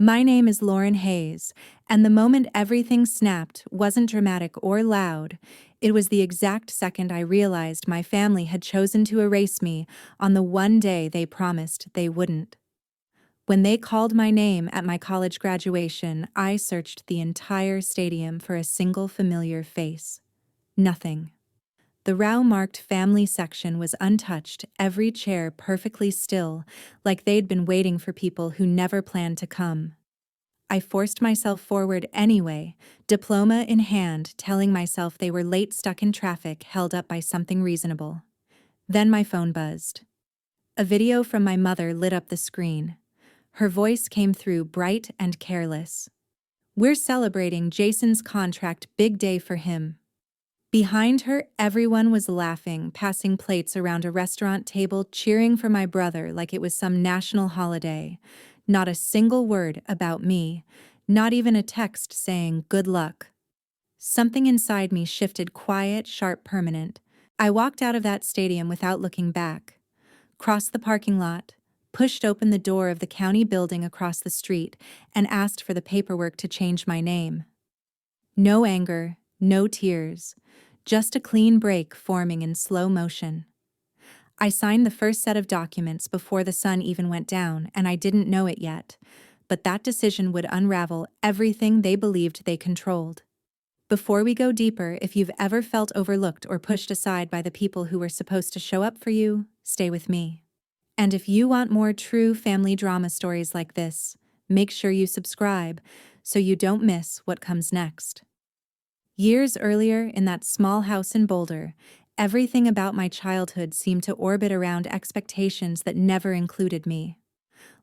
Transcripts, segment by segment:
My name is Lauren Hayes, and the moment everything snapped wasn't dramatic or loud. It was the exact second I realized my family had chosen to erase me on the one day they promised they wouldn't. When they called my name at my college graduation, I searched the entire stadium for a single familiar face. Nothing. The row-marked family section was untouched, every chair perfectly still, like they'd been waiting for people who never planned to come. I forced myself forward anyway, diploma in hand, telling myself they were late, stuck in traffic, held up by something reasonable. Then my phone buzzed. A video from my mother lit up the screen. Her voice came through bright and careless. "We're celebrating Jason's contract, big day for him." Behind her, everyone was laughing, passing plates around a restaurant table, cheering for my brother like it was some national holiday. Not a single word about me, not even a text saying good luck. Something inside me shifted, quiet, sharp, permanent. I walked out of that stadium without looking back, crossed the parking lot, pushed open the door of the county building across the street, and asked for the paperwork to change my name. No anger, no tears, just a clean break forming in slow motion. I signed the first set of documents before the sun even went down, and I didn't know it yet, but that decision would unravel everything they believed they controlled. Before we go deeper, if you've ever felt overlooked or pushed aside by the people who were supposed to show up for you, stay with me. And if you want more true family drama stories like this, make sure you subscribe so you don't miss what comes next. Years earlier, in that small house in Boulder, everything about my childhood seemed to orbit around expectations that never included me.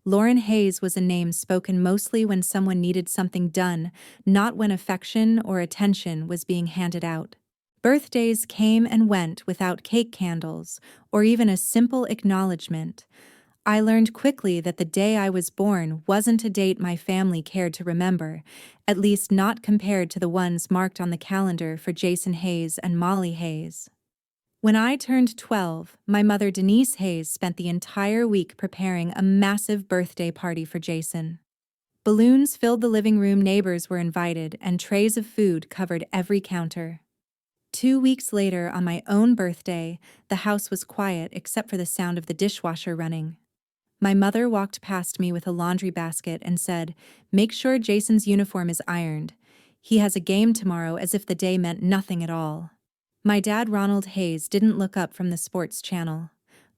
Lauren Hayes was a name spoken mostly when someone needed something done, not when affection or attention was being handed out. Birthdays came and went without cake, candles, or even a simple acknowledgement. I learned quickly that the day I was born wasn't a date my family cared to remember, at least not compared to the ones marked on the calendar for Jason Hayes and Molly Hayes. When I turned 12, my mother Denise Hayes spent the entire week preparing a massive birthday party for Jason. Balloons filled the living room, neighbors were invited, and trays of food covered every counter. 2 weeks later, on my own birthday, the house was quiet except for the sound of the dishwasher running. My mother walked past me with a laundry basket and said, "Make sure Jason's uniform is ironed. He has a game tomorrow," as if the day meant nothing at all. My dad, Ronald Hayes, didn't look up from the sports channel.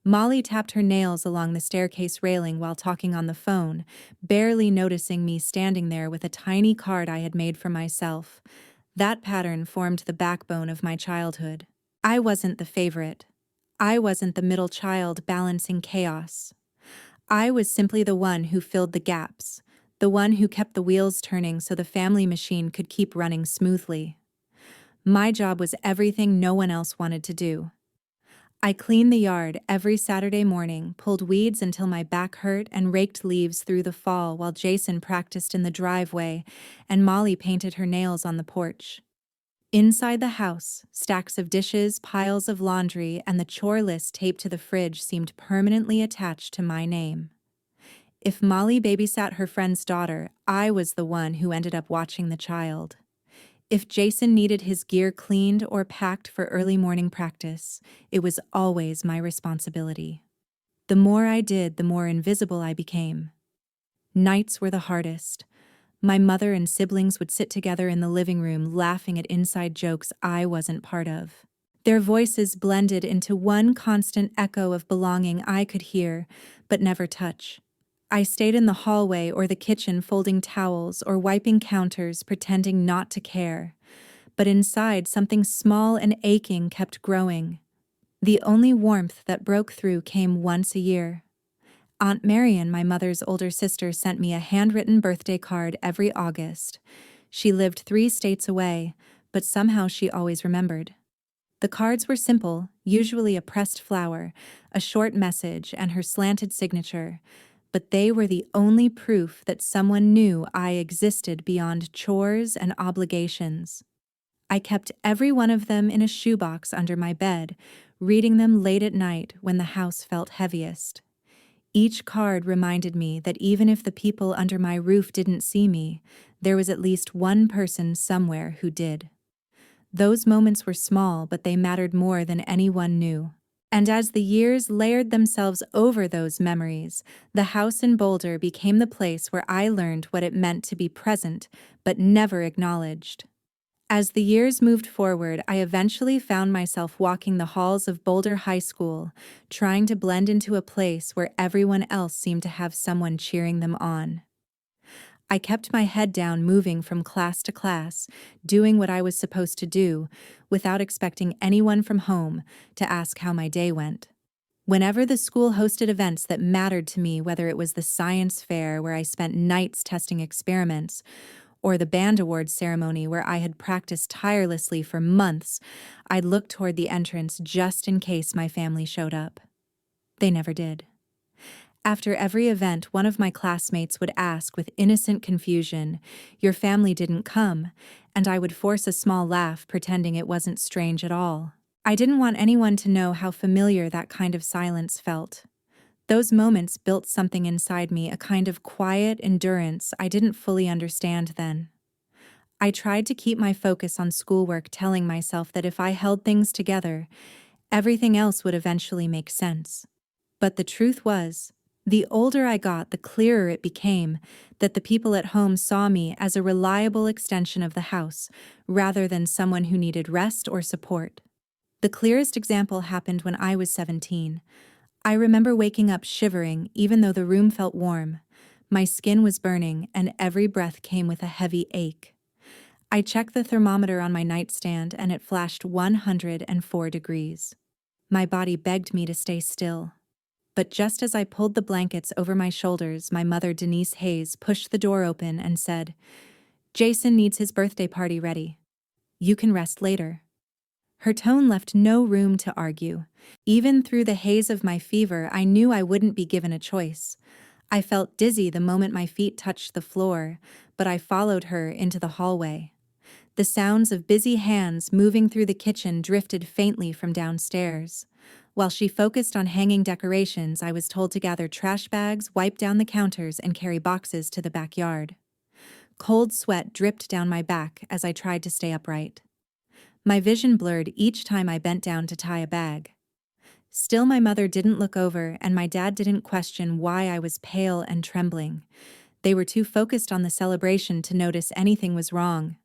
Molly tapped her nails along the staircase railing while talking on the phone, barely noticing me standing there with a tiny card I had made for myself. That pattern formed the backbone of my childhood. I wasn't the favorite. I wasn't the middle child balancing chaos. I was simply the one who filled the gaps, the one who kept the wheels turning so the family machine could keep running smoothly. My job was everything no one else wanted to do. I cleaned the yard every Saturday morning, pulled weeds until my back hurt, and raked leaves through the fall while Jason practiced in the driveway and Molly painted her nails on the porch. Inside the house, stacks of dishes, piles of laundry, and the chore list taped to the fridge seemed permanently attached to my name. If Molly babysat her friend's daughter, I was the one who ended up watching the child. If Jason needed his gear cleaned or packed for early morning practice, it was always my responsibility. The more I did, the more invisible I became. Nights were the hardest. My mother and siblings would sit together in the living room laughing at inside jokes I wasn't part of. Their voices blended into one constant echo of belonging I could hear, but never touch. I stayed in the hallway or the kitchen folding towels or wiping counters, pretending not to care. But inside, something small and aching kept growing. The only warmth that broke through came once a year. Aunt Marion, my mother's older sister, sent me a handwritten birthday card every August. She lived 3 states away, but somehow she always remembered. The cards were simple, usually a pressed flower, a short message, and her slanted signature, but they were the only proof that someone knew I existed beyond chores and obligations. I kept every one of them in a shoebox under my bed, reading them late at night when the house felt heaviest. Each card reminded me that even if the people under my roof didn't see me, there was at least one person somewhere who did. Those moments were small, but they mattered more than anyone knew. And as the years layered themselves over those memories, the house in Boulder became the place where I learned what it meant to be present, but never acknowledged. As the years moved forward, I eventually found myself walking the halls of Boulder High School, trying to blend into a place where everyone else seemed to have someone cheering them on. I kept my head down, moving from class to class, doing what I was supposed to do, without expecting anyone from home to ask how my day went. Whenever the school hosted events that mattered to me, whether it was the science fair where I spent nights testing experiments, or the band awards ceremony where I had practiced tirelessly for months, I'd look toward the entrance just in case my family showed up. They never did. After every event, one of my classmates would ask with innocent confusion, "Your family didn't come," and I would force a small laugh, pretending it wasn't strange at all. I didn't want anyone to know how familiar that kind of silence felt. Those moments built something inside me, a kind of quiet endurance I didn't fully understand then. I tried to keep my focus on schoolwork, telling myself that if I held things together, everything else would eventually make sense. But the truth was, the older I got, the clearer it became that the people at home saw me as a reliable extension of the house, rather than someone who needed rest or support. The clearest example happened when I was 17. I remember waking up shivering, even though the room felt warm. My skin was burning, and every breath came with a heavy ache. I checked the thermometer on my nightstand, and it flashed 104 degrees. My body begged me to stay still. But just as I pulled the blankets over my shoulders, my mother, Denise Hayes, pushed the door open and said, "Jason needs his birthday party ready. You can rest later." Her tone left no room to argue. Even through the haze of my fever, I knew I wouldn't be given a choice. I felt dizzy the moment my feet touched the floor, but I followed her into the hallway. The sounds of busy hands moving through the kitchen drifted faintly from downstairs. While she focused on hanging decorations, I was told to gather trash bags, wipe down the counters, and carry boxes to the backyard. Cold sweat dripped down my back as I tried to stay upright. My vision blurred each time I bent down to tie a bag. Still, my mother didn't look over, and my dad didn't question why I was pale and trembling. They were too focused on the celebration to notice anything was wrong.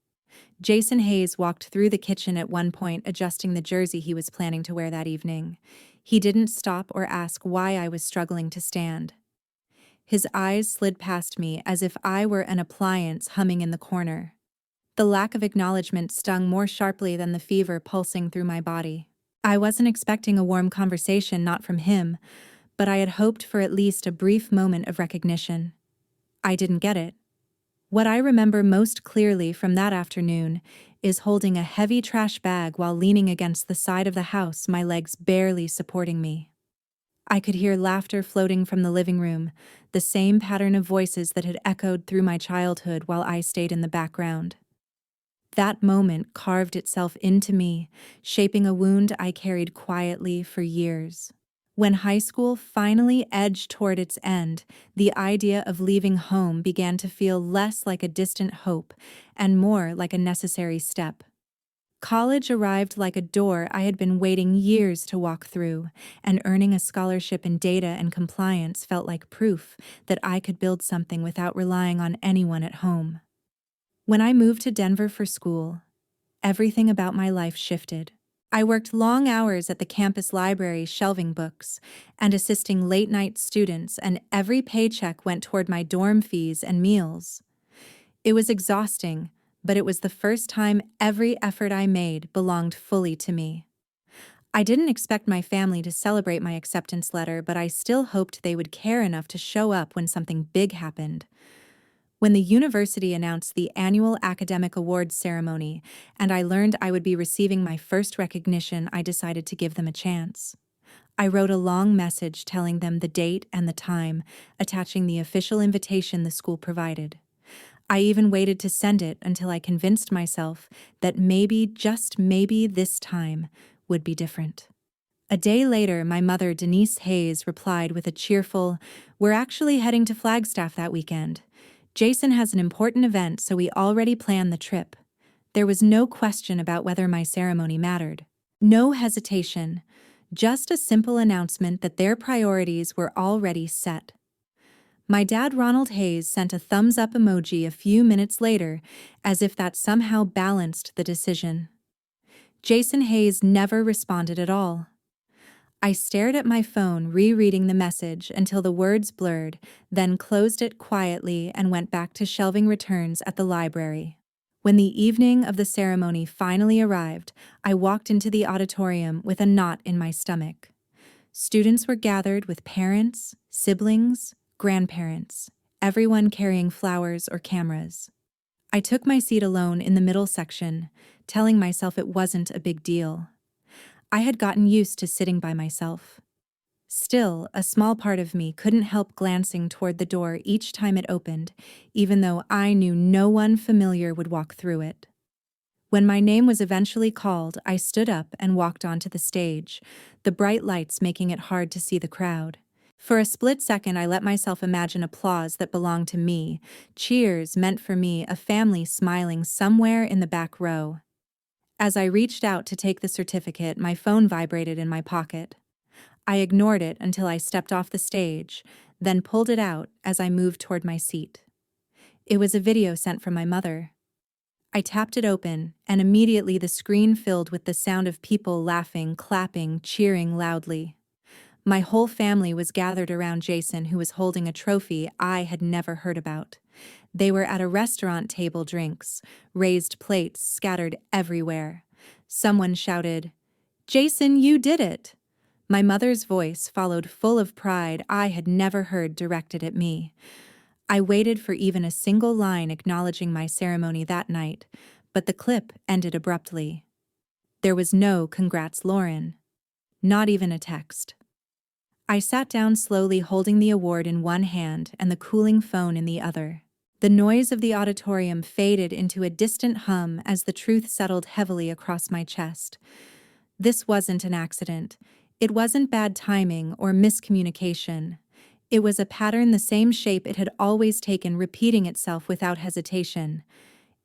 Jason Hayes walked through the kitchen at one point, adjusting the jersey he was planning to wear that evening. He didn't stop or ask why I was struggling to stand. His eyes slid past me as if I were an appliance humming in the corner. The lack of acknowledgement stung more sharply than the fever pulsing through my body. I wasn't expecting a warm conversation, not from him, but I had hoped for at least a brief moment of recognition. I didn't get it. What I remember most clearly from that afternoon is holding a heavy trash bag while leaning against the side of the house, my legs barely supporting me. I could hear laughter floating from the living room, the same pattern of voices that had echoed through my childhood while I stayed in the background. That moment carved itself into me, shaping a wound I carried quietly for years. When high school finally edged toward its end, the idea of leaving home began to feel less like a distant hope and more like a necessary step. College arrived like a door I had been waiting years to walk through, and earning a scholarship in data and compliance felt like proof that I could build something without relying on anyone at home. When I moved to Denver for school, everything about my life shifted. I worked long hours at the campus library shelving books and assisting late-night students, and every paycheck went toward my dorm fees and meals. It was exhausting, but it was the first time every effort I made belonged fully to me. I didn't expect my family to celebrate my acceptance letter, but I still hoped they would care enough to show up when something big happened. When the university announced the annual academic awards ceremony, and I learned I would be receiving my first recognition, I decided to give them a chance. I wrote a long message telling them the date and the time, attaching the official invitation the school provided. I even waited to send it until I convinced myself that maybe, just maybe, this time would be different. A day later, my mother, Denise Hayes, replied with a cheerful, "We're actually heading to Flagstaff that weekend. Jason has an important event, so we already planned the trip." There was no question about whether my ceremony mattered. No hesitation, just a simple announcement that their priorities were already set. My dad, Ronald Hayes, sent a thumbs-up emoji a few minutes later, as if that somehow balanced the decision. Jason Hayes never responded at all. I stared at my phone, rereading the message until the words blurred, then closed it quietly and went back to shelving returns at the library. When the evening of the ceremony finally arrived, I walked into the auditorium with a knot in my stomach. Students were gathered with parents, siblings, grandparents, everyone carrying flowers or cameras. I took my seat alone in the middle section, telling myself it wasn't a big deal. I had gotten used to sitting by myself. Still, a small part of me couldn't help glancing toward the door each time it opened, even though I knew no one familiar would walk through it. When my name was eventually called, I stood up and walked onto the stage, the bright lights making it hard to see the crowd. For a split second, I let myself imagine applause that belonged to me, cheers meant for me, a family smiling somewhere in the back row. As I reached out to take the certificate, my phone vibrated in my pocket. I ignored it until I stepped off the stage, then pulled it out as I moved toward my seat. It was a video sent from my mother. I tapped it open, and immediately the screen filled with the sound of people laughing, clapping, cheering loudly. My whole family was gathered around Jason, who was holding a trophy I had never heard about. They were at a restaurant table, drinks, raised plates scattered everywhere. Someone shouted, "Jason, you did it!" My mother's voice followed, full of pride I had never heard directed at me. I waited for even a single line acknowledging my ceremony that night, but the clip ended abruptly. There was no "Congrats, Lauren." Not even a text. I sat down slowly, holding the award in one hand and the cooling phone in the other. The noise of the auditorium faded into a distant hum as the truth settled heavily across my chest. This wasn't an accident. It wasn't bad timing or miscommunication. It was a pattern, the same shape it had always taken, repeating itself without hesitation.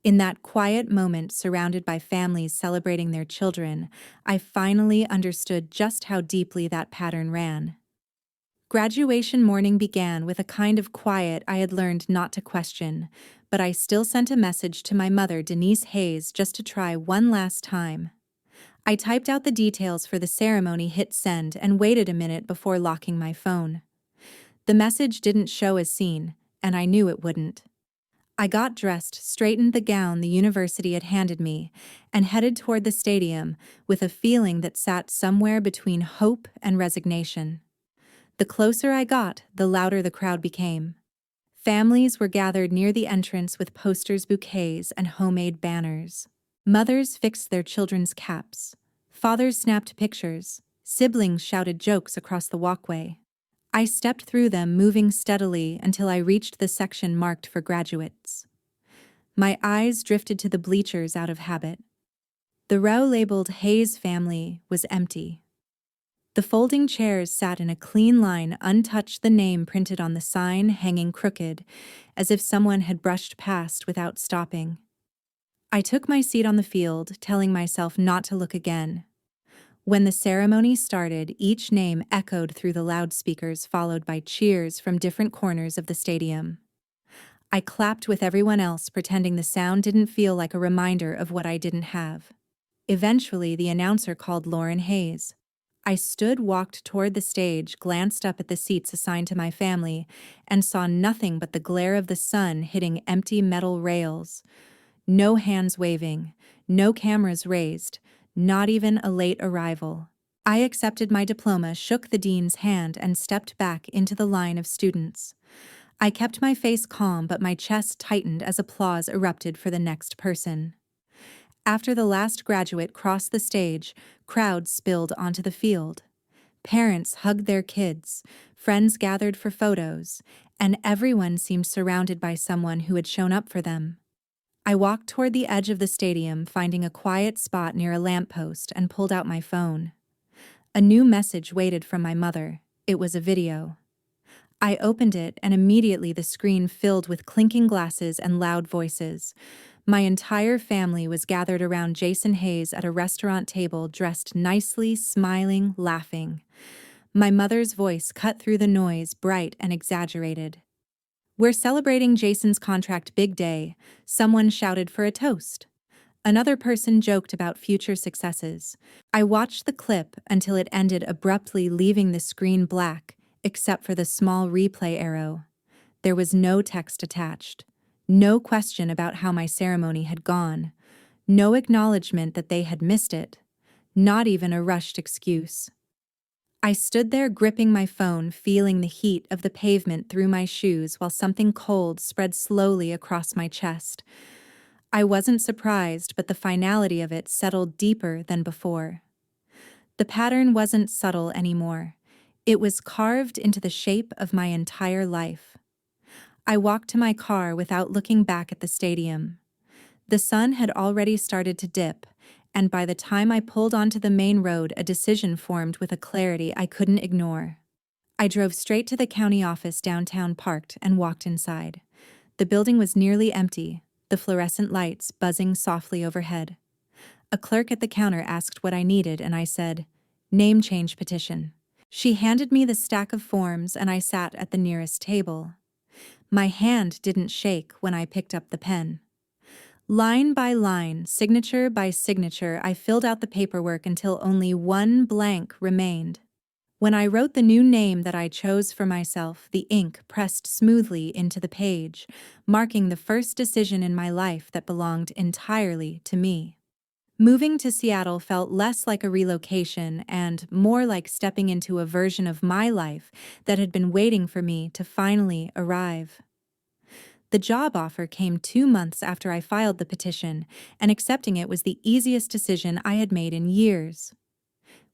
In that quiet moment, surrounded by families celebrating their children, I finally understood just how deeply that pattern ran. Graduation morning began with a kind of quiet I had learned not to question, but I still sent a message to my mother, Denise Hayes, just to try one last time. I typed out the details for the ceremony, hit send, and waited a minute before locking my phone. The message didn't show as seen, and I knew it wouldn't. I got dressed, straightened the gown the university had handed me, and headed toward the stadium with a feeling that sat somewhere between hope and resignation. The closer I got, the louder the crowd became. Families were gathered near the entrance with posters, bouquets, and homemade banners. Mothers fixed their children's caps. Fathers snapped pictures. Siblings shouted jokes across the walkway. I stepped through them, moving steadily until I reached the section marked for graduates. My eyes drifted to the bleachers out of habit. The row labeled Hayes Family was empty. The folding chairs sat in a clean line, untouched, the name printed on the sign hanging crooked, as if someone had brushed past without stopping. I took my seat on the field, telling myself not to look again. When the ceremony started, each name echoed through the loudspeakers, followed by cheers from different corners of the stadium. I clapped with everyone else, pretending the sound didn't feel like a reminder of what I didn't have. Eventually, the announcer called Lauren Hayes. I stood, walked toward the stage, glanced up at the seats assigned to my family, and saw nothing but the glare of the sun hitting empty metal rails. No hands waving, no cameras raised, not even a late arrival. I accepted my diploma, shook the dean's hand, and stepped back into the line of students. I kept my face calm, but my chest tightened as applause erupted for the next person. After the last graduate crossed the stage, crowds spilled onto the field. Parents hugged their kids, friends gathered for photos, and everyone seemed surrounded by someone who had shown up for them. I walked toward the edge of the stadium, finding a quiet spot near a lamppost, and pulled out my phone. A new message waited from my mother. It was a video. I opened it, and immediately the screen filled with clinking glasses and loud voices. My entire family was gathered around Jason Hayes at a restaurant table, dressed nicely, smiling, laughing. My mother's voice cut through the noise, bright and exaggerated. "We're celebrating Jason's contract big day," someone shouted for a toast. Another person joked about future successes. I watched the clip until it ended abruptly, leaving the screen black, except for the small replay arrow. There was no text attached. No question about how my ceremony had gone. No acknowledgement that they had missed it. Not even a rushed excuse. I stood there gripping my phone, feeling the heat of the pavement through my shoes while something cold spread slowly across my chest. I wasn't surprised, but the finality of it settled deeper than before. The pattern wasn't subtle anymore. It was carved into the shape of my entire life. I walked to my car without looking back at the stadium. The sun had already started to dip, and by the time I pulled onto the main road, a decision formed with a clarity I couldn't ignore. I drove straight to the county office downtown, parked, and walked inside. The building was nearly empty, the fluorescent lights buzzing softly overhead. A clerk at the counter asked what I needed, and I said, "Name change petition." She handed me the stack of forms, and I sat at the nearest table. My hand didn't shake when I picked up the pen. Line by line, signature by signature, I filled out the paperwork until only one blank remained. When I wrote the new name that I chose for myself, the ink pressed smoothly into the page, marking the first decision in my life that belonged entirely to me. Moving to Seattle felt less like a relocation and more like stepping into a version of my life that had been waiting for me to finally arrive. The job offer came 2 months after I filed the petition, and accepting it was the easiest decision I had made in years.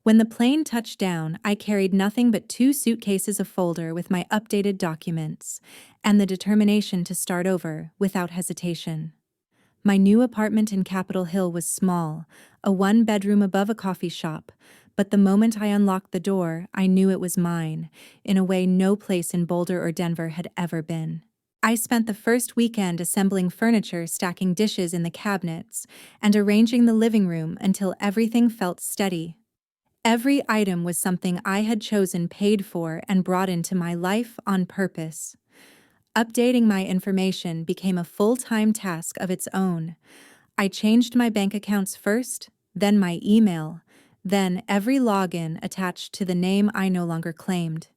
When the plane touched down, I carried nothing but 2 suitcases, a folder with my updated documents, and the determination to start over without hesitation. My new apartment in Capitol Hill was small, a 1-bedroom above a coffee shop, but the moment I unlocked the door, I knew it was mine, in a way no place in Boulder or Denver had ever been. I spent the first weekend assembling furniture, stacking dishes in the cabinets, and arranging the living room until everything felt steady. Every item was something I had chosen, paid for, and brought into my life on purpose. Updating my information became a full-time task of its own. I changed my bank accounts first, then my email, then every login attached to the name I no longer claimed.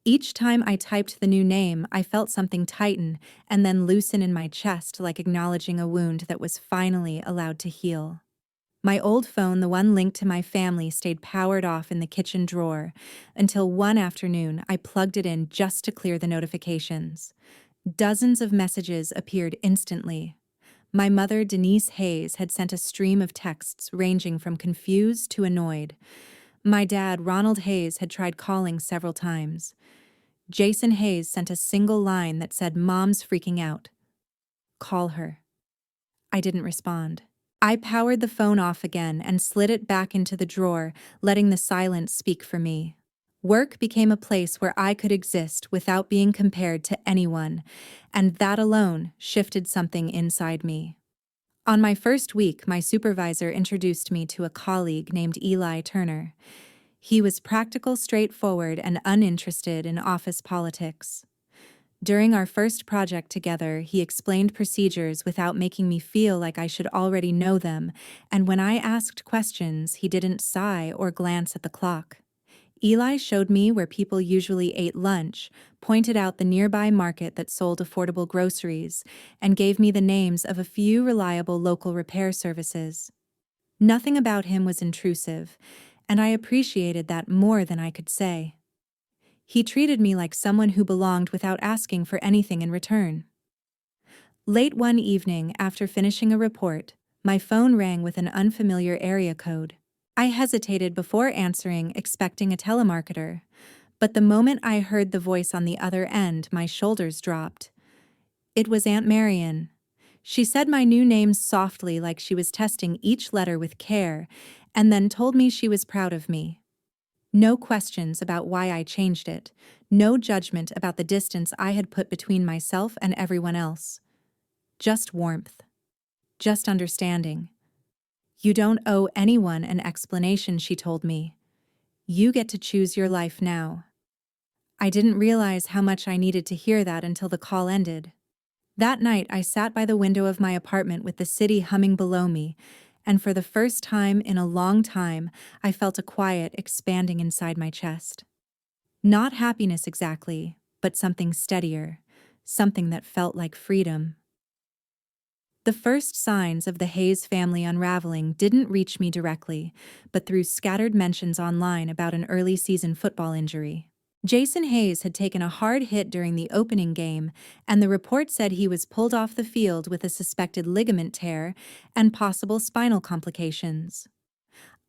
Each time I typed the new name, I felt something tighten and then loosen in my chest, like acknowledging a wound that was finally allowed to heal. My old phone, the one linked to my family, stayed powered off in the kitchen drawer until one afternoon I plugged it in just to clear the notifications. Dozens of messages appeared instantly. My mother, Denise Hayes, had sent a stream of texts ranging from confused to annoyed. My dad, Ronald Hayes, had tried calling several times. Jason Hayes sent a single line that said, "Mom's freaking out. Call her." I didn't respond. I powered the phone off again and slid it back into the drawer, letting the silence speak for me. Work became a place where I could exist without being compared to anyone, and that alone shifted something inside me. On my first week, my supervisor introduced me to a colleague named Eli Turner. He was practical, straightforward, and uninterested in office politics. During our first project together, he explained procedures without making me feel like I should already know them, and when I asked questions, he didn't sigh or glance at the clock. Eli showed me where people usually ate lunch, pointed out the nearby market that sold affordable groceries, and gave me the names of a few reliable local repair services. Nothing about him was intrusive, and I appreciated that more than I could say. He treated me like someone who belonged without asking for anything in return. Late one evening, after finishing a report, my phone rang with an unfamiliar area code. I hesitated before answering, expecting a telemarketer, but the moment I heard the voice on the other end, my shoulders dropped. It was Aunt Marion. She said my new name softly, like she was testing each letter with care, and then told me she was proud of me. No questions about why I changed it. No judgment about the distance I had put between myself and everyone else. Just warmth. Just understanding. You don't owe anyone an explanation, she told me. You get to choose your life now. I didn't realize how much I needed to hear that until the call ended. That night, I sat by the window of my apartment with the city humming below me, and for the first time in a long time, I felt a quiet expanding inside my chest. Not happiness exactly, but something steadier, something that felt like freedom. The first signs of the Hayes family unraveling didn't reach me directly, but through scattered mentions online about an early season football injury. Jason Hayes had taken a hard hit during the opening game, and the report said he was pulled off the field with a suspected ligament tear and possible spinal complications.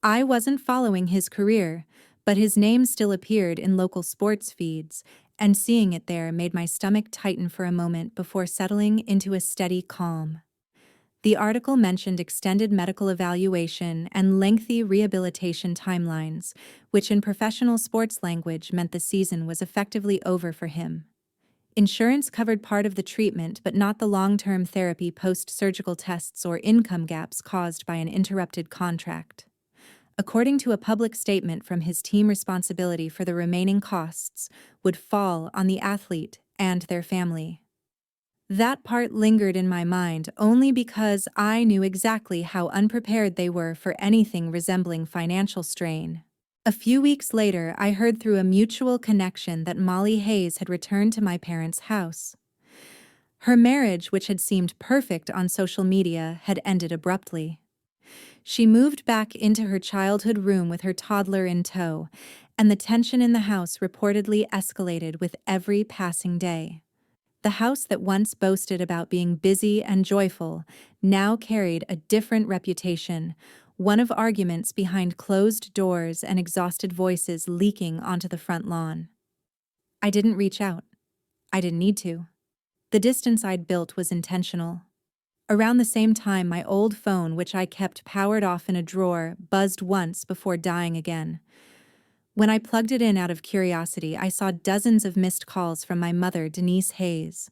I wasn't following his career, but his name still appeared in local sports feeds, and seeing it there made my stomach tighten for a moment before settling into a steady calm. The article mentioned extended medical evaluation and lengthy rehabilitation timelines, which in professional sports language meant the season was effectively over for him. Insurance covered part of the treatment but not the long-term therapy, post-surgical tests, or income gaps caused by an interrupted contract. According to a public statement from his team, responsibility for the remaining costs would fall on the athlete and their family. That part lingered in my mind only because I knew exactly how unprepared they were for anything resembling financial strain. A few weeks later, I heard through a mutual connection that Molly Hayes had returned to my parents' house. Her marriage, which had seemed perfect on social media, had ended abruptly. She moved back into her childhood room with her toddler in tow, and the tension in the house reportedly escalated with every passing day. The house that once boasted about being busy and joyful now carried a different reputation, one of arguments behind closed doors and exhausted voices leaking onto the front lawn. I didn't reach out. I didn't need to. The distance I'd built was intentional. Around the same time, my old phone, which I kept powered off in a drawer, buzzed once before dying again. When I plugged it in out of curiosity, I saw dozens of missed calls from my mother, Denise Hayes.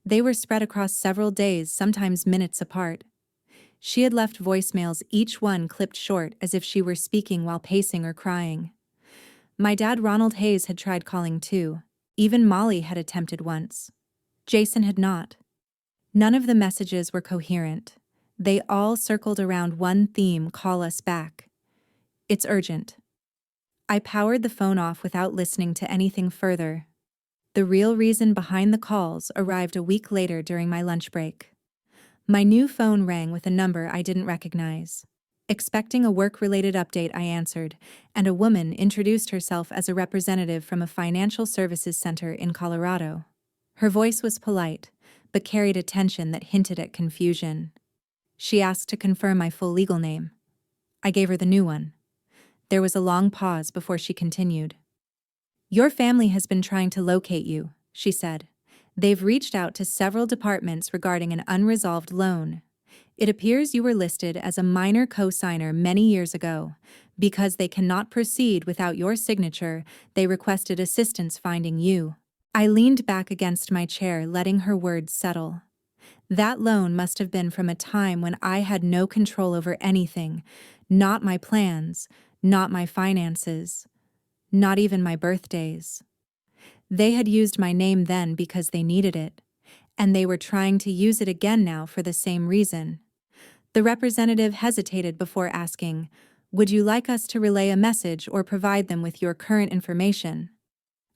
They were spread across several days, sometimes minutes apart. She had left voicemails, each one clipped short as if she were speaking while pacing or crying. My dad, Ronald Hayes, had tried calling too. Even Molly had attempted once. Jason had not. None of the messages were coherent. They all circled around one theme: call us back. It's urgent. I powered the phone off without listening to anything further. The real reason behind the calls arrived a week later during my lunch break. My new phone rang with a number I didn't recognize. Expecting a work-related update, I answered, and a woman introduced herself as a representative from a financial services center in Colorado. Her voice was polite, but carried a tension that hinted at confusion. She asked to confirm my full legal name. I gave her the new one. There was a long pause before she continued. Your family has been trying to locate you, she said. They've reached out to several departments regarding an unresolved loan. It appears you were listed as a minor co-signer many years ago. Because they cannot proceed without your signature, they requested assistance finding you. I leaned back against my chair, letting her words settle. That loan must have been from a time when I had no control over anything, not my plans, not my finances, not even my birthdays. They had used my name then because they needed it, and they were trying to use it again now for the same reason. The representative hesitated before asking, "Would you like us to relay a message or provide them with your current information?"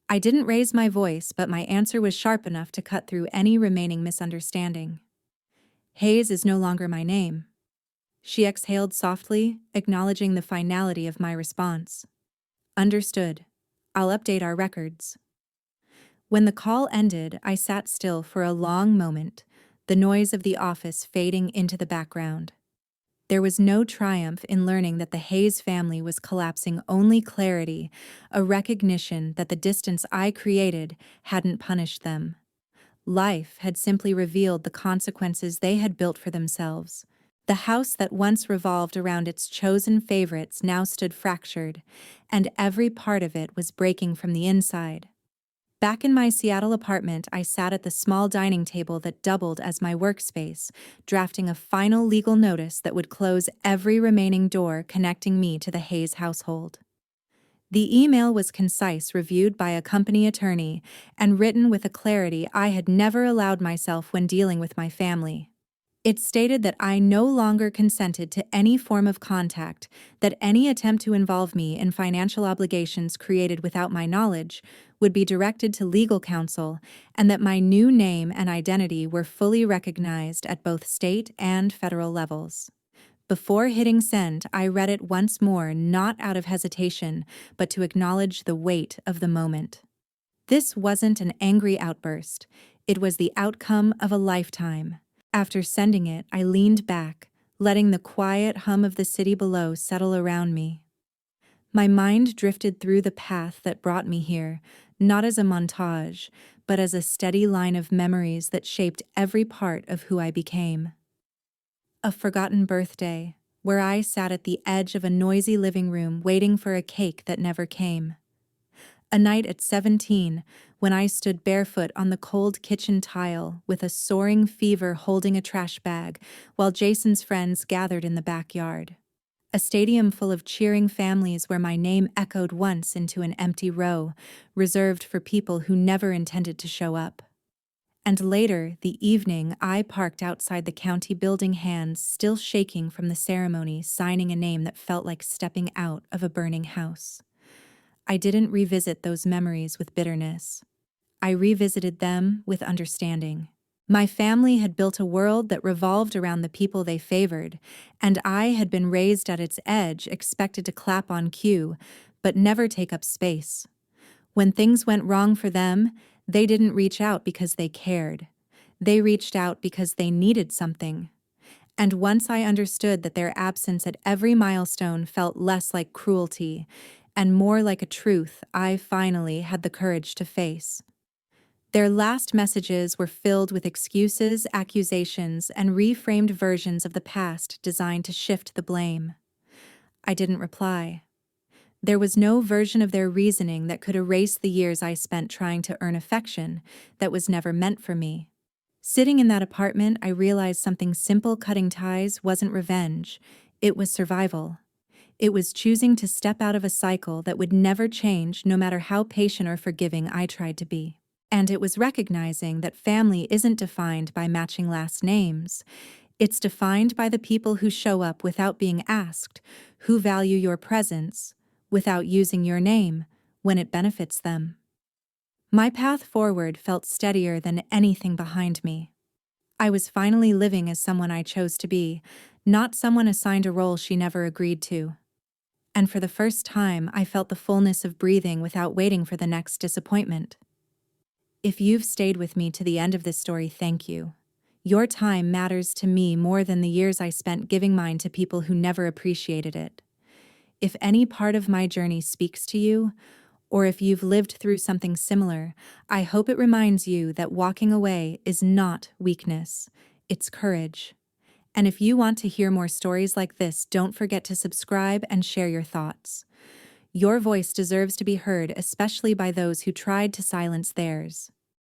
I didn't raise my voice, but my answer was sharp enough to cut through any remaining misunderstanding. Hayes is no longer my name. She exhaled softly, acknowledging the finality of my response. Understood. I'll update our records. When the call ended, I sat still for a long moment, the noise of the office fading into the background. There was no triumph in learning that the Hayes family was collapsing, only clarity, a recognition that the distance I created hadn't punished them. Life had simply revealed the consequences they had built for themselves. The house that once revolved around its chosen favorites now stood fractured, and every part of it was breaking from the inside. Back in my Seattle apartment, I sat at the small dining table that doubled as my workspace, drafting a final legal notice that would close every remaining door connecting me to the Hayes household. The email was concise, reviewed by a company attorney, and written with a clarity I had never allowed myself when dealing with my family. It stated that I no longer consented to any form of contact, that any attempt to involve me in financial obligations created without my knowledge would be directed to legal counsel, and that my new name and identity were fully recognized at both state and federal levels. Before hitting send, I read it once more, not out of hesitation, but to acknowledge the weight of the moment. This wasn't an angry outburst. It was the outcome of a lifetime. After sending it, I leaned back, letting the quiet hum of the city below settle around me. My mind drifted through the path that brought me here, not as a montage, but as a steady line of memories that shaped every part of who I became. A forgotten birthday, where I sat at the edge of a noisy living room waiting for a cake that never came. A night at 17, when I stood barefoot on the cold kitchen tile with a soaring fever holding a trash bag, while Jason's friends gathered in the backyard. A stadium full of cheering families where my name echoed once into an empty row, reserved for people who never intended to show up. And later, the evening, I parked outside the county building, hands still shaking from the ceremony, signing a name that felt like stepping out of a burning house. I didn't revisit those memories with bitterness. I revisited them with understanding. My family had built a world that revolved around the people they favored, and I had been raised at its edge, expected to clap on cue, but never take up space. When things went wrong for them, they didn't reach out because they cared. They reached out because they needed something. And once I understood that their absence at every milestone felt less like cruelty and more like a truth, I finally had the courage to face. Their last messages were filled with excuses, accusations, and reframed versions of the past designed to shift the blame. I didn't reply. There was no version of their reasoning that could erase the years I spent trying to earn affection that was never meant for me. Sitting in that apartment, I realized something simple: cutting ties wasn't revenge, it was survival. It was choosing to step out of a cycle that would never change, no matter how patient or forgiving I tried to be. And it was recognizing that family isn't defined by matching last names. It's defined by the people who show up without being asked, who value your presence, without using your name, when it benefits them. My path forward felt steadier than anything behind me. I was finally living as someone I chose to be, not someone assigned a role she never agreed to. And for the first time, I felt the fullness of breathing without waiting for the next disappointment. If you've stayed with me to the end of this story, thank you. Your time matters to me more than the years I spent giving mine to people who never appreciated it. If any part of my journey speaks to you, or if you've lived through something similar, I hope it reminds you that walking away is not weakness, it's courage. And if you want to hear more stories like this, don't forget to subscribe and share your thoughts. Your voice deserves to be heard, especially by those who tried to silence theirs.